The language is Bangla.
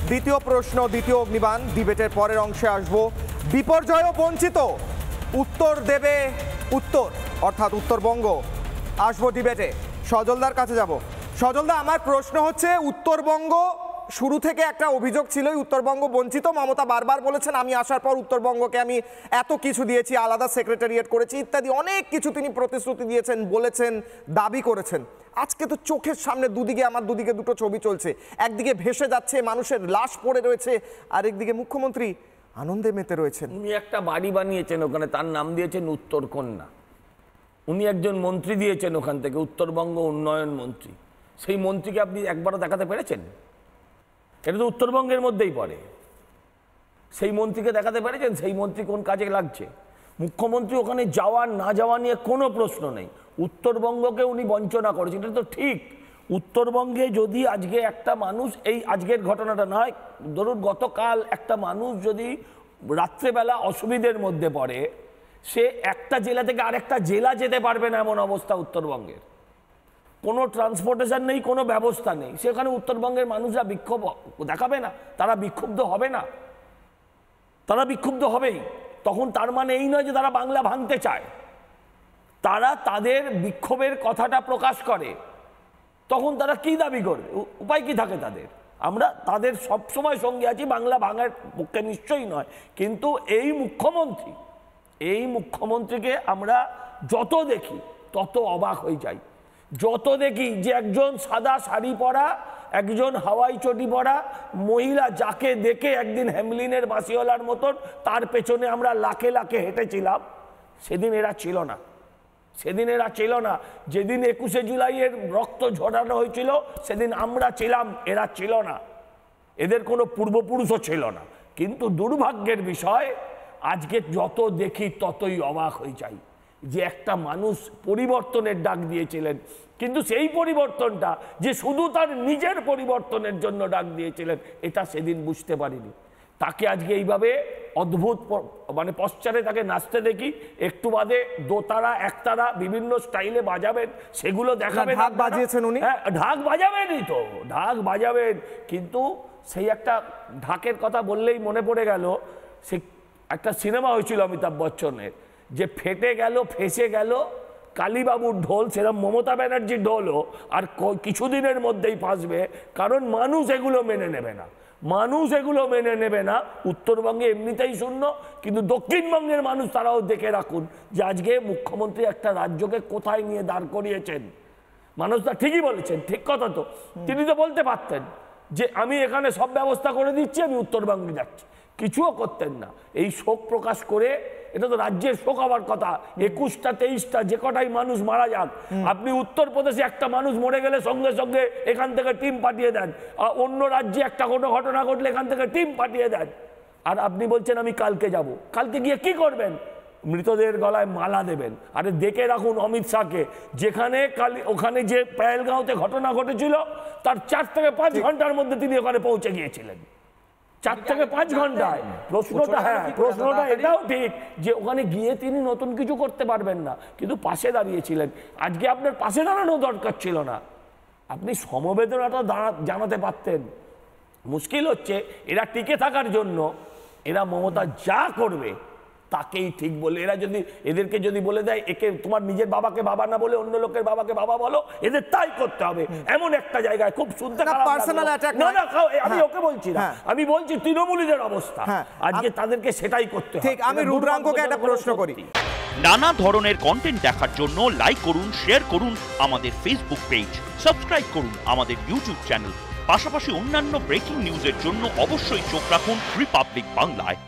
দ্বিতীয় প্রশ্ন, দ্বিতীয় অগ্নিবাণ ডিবেটের পরের অংশে আসব। বিপর্যয় ও বঞ্চিত উত্তর দেবে উত্তর, অর্থাৎ উত্তরবঙ্গ। আসবো ডিবেটে, সজলদার কাছে যাব। সজলদা, আমার প্রশ্ন হচ্ছে, উত্তরবঙ্গ শুরু থেকে একটা অভিযোগ ছিলই, উত্তরবঙ্গ বঞ্চিত। মমতা বারবার বলেছেন আমি আসার পর উত্তরবঙ্গকে আমি এত কিছু দিয়েছি, আলাদা সেক্রেটারিয়েট করেছি ইত্যাদি অনেক কিছু তিনি প্রতিশ্রুতি দিয়েছেন, বলেছেন, দাবি করেছেন। আজকে তো চোখের সামনে দুদিকে দুটো ছবি চলছে। একদিকে ভেসে যাচ্ছে, মানুষের লাশ পড়ে রয়েছে, আর একদিকে মুখ্যমন্ত্রী আনন্দে মেতে রয়েছেন। উনি একটা বাড়ি বানিয়েছেন ওখানে, তার নাম দিয়েছেন উত্তরকন্যা। উনি একজন মন্ত্রী দিয়েছেন ওখান থেকে, উত্তরবঙ্গ উন্নয়ন মন্ত্রী। সেই মন্ত্রীকে আপনি একবারও দেখাতে পেরেছেন? এটা তো উত্তরবঙ্গের মধ্যেই পড়ে। সেই মন্ত্রীকে দেখাতে পেরেছেন সেই মন্ত্রী কোন কাজে লাগছে? মুখ্যমন্ত্রী ওখানে যাওয়া না যাওয়া নিয়ে কোনো প্রশ্ন নেই, উত্তরবঙ্গকে উনি বঞ্চনা করেছেন, এটা তো ঠিক। উত্তরবঙ্গে যদি আজকে একটা মানুষ, এই আজকের ঘটনাটা নয়, ধরুন গতকাল একটা মানুষ যদি রাত্রেবেলা অসুবিধের মধ্যে পড়ে, সে একটা জেলা থেকে আরেকটা জেলা যেতে পারবে না, এমন অবস্থা উত্তরবঙ্গের। কোনো ট্রান্সপোর্টেশন নেই, কোনো ব্যবস্থা নেই। সেখানে উত্তরবঙ্গের মানুষরা বিক্ষোভ দেখাবে না? তারা বিক্ষুব্ধ হবে না? তারা বিক্ষুব্ধ হবেই। তখন তার মানে এই নয় যে তারা বাংলা ভাঙতে চায়, তারা তাদের বিক্ষোভের কথাটা প্রকাশ করে। তখন তারা কি দাবি করবে? উপায় কি থাকে তাদের? আমরা তাদের সবসময় সঙ্গে আছি, বাংলা ভাঙার পক্ষে নিশ্চয়ই নয়। কিন্তু এই মুখ্যমন্ত্রীকে আমরা যত দেখি তত অবাক হয়ে যাই। যত দেখি যে একজন সাদা শাড়ি পরা, একজন হাওয়াই চটি পরা মহিলা, যাকে দেখে একদিন হ্যামলিনের বাসিওয়ালার মতন তার পেছনে আমরা লাখে লাখে হেঁটেছিলাম, সেদিন এরা ছিল না। যেদিন 21শে জুলাইয়ের রক্ত ঝরানো হয়েছিল সেদিন আমরা ছিলাম, এরা ছিল না। এদের কোনো পূর্বপুরুষও ছিল না। কিন্তু দুর্ভাগ্যের বিষয়, আজকে যত দেখি ততই অবাক হয়ে যাই যে একটা মানুষ পরিবর্তনের ডাক দিয়েছিলেন, কিন্তু সেই পরিবর্তনটা যে শুধু তার নিজের পরিবর্তনের জন্য ডাক দিয়েছিলেন, এটা সেদিন বুঝতে পারিনি। তাকে আজকে এইভাবে অদ্ভুত মানে পশ্চারে তাকে নাচতে দেখি, একটু বাদে দোতারা একতারা বিভিন্ন স্টাইলে বাজাবেন, সেগুলো দেখাবেন। ঢাক বাজিয়েছেন উনি? হ্যাঁ, ঢাক বাজাবেনই তো, ঢাক বাজাবেন। কিন্তু সেই একটা ঢাকের কথা বললেই মনে পড়ে গেল, সে একটা সিনেমা হয়েছিল অমিতাভ বচ্চনের, যে ফেটে গেল ফেসে গেল কালীবাবুর ঢোল, সেরকম মমতা ব্যানার্জির ঢোলও আর কিছুদিনের মধ্যেই ফাঁসবে। কারণ মানুষ এগুলো মেনে নেবে না। উত্তরবঙ্গে এমনিতেই শূন্য, কিন্তু দক্ষিণবঙ্গের মানুষ তারাও দেখে রাখুন যে আজকে মুখ্যমন্ত্রী একটা রাজ্যকে কোথায় নিয়ে দাঁড় করিয়েছেন। মানুষটা ঠিকই বলেছেন, ঠিক কথা তো। তিনি তো বলতে পারতেন যে আমি এখানে সব ব্যবস্থা করে দিচ্ছি, আমি উত্তরবঙ্গে যাচ্ছি, কিছুও করতেন না। এই শোক প্রকাশ করে, এটা তো রাজ্যের শোক হওয়ার কথা, 21টা 23টা যে কটাই মানুষ মারা যাক, আপনি উত্তরপ্রদেশে একটা মানুষ মরে গেলে সঙ্গে সঙ্গে এখান থেকে টিম পাঠিয়ে দেন, অন্য রাজ্যে একটা কোনো ঘটনা ঘটলে এখান থেকে টিম পাঠিয়ে দেন। আর আপনি বলছেন আমি কালকে যাব, কালকে গিয়ে কি করবেন? মৃতদের গলায় মালা দেবেন। আরে দেখে রাখুন অমিত শাহকে, যেখানে ওখানে যে পেহেলগাঁওতে ঘটনা ঘটেছিল তার 4 থেকে 5 ঘন্টার মধ্যে তিনি ওখানে পৌঁছে গিয়েছিলেন, 4 থেকে 5 ঘন্টায়। প্রশ্নটা এটাও ঠিক যে ওখানে গিয়ে তিনি নতুন কিছু করতে পারবেন না, কিন্তু পাশে দাঁড়িয়েছিলেন। আজকে আপনার পাশে দাঁড়ানো দরকার ছিল না, আপনি সমবেদনাটা জানাতে পারতেন। মুশকিল হচ্ছে এরা টিকে থাকার জন্য এরা মমতা যা করবে তাকেই ঠিক বলে। এদেরকে যদি বলে দেয় একে তোমার নিজের বাবাকে বাবা না বলে অন্য লোকের বাবাকে বাবা বলো, এদের তাই করতে হবে। এমন একটা জায়গায় খুব শুনতে খারাপ লাগলো। আমি ওকে বলছি না, আমি বলছি তৃণমূলীদের অবস্থা আজকে, তাদেরকে সেটাই করতে হবে। ঠিক, আমি রুদ্রাঙ্ককে একটা প্রশ্ন করি। নানা ধরনের কন্টেন্ট দেখার জন্য লাইক করুন, শেয়ার করুন আমাদের ফেসবুক পেজ, সাবস্ক্রাইব করুন আমাদের ইউটিউব চ্যানেল। পাশাপাশি অন্যান্য ব্রেকিং নিউজের জন্য অবশ্যই চোখ রাখুন রিপাবলিক বাংলায়।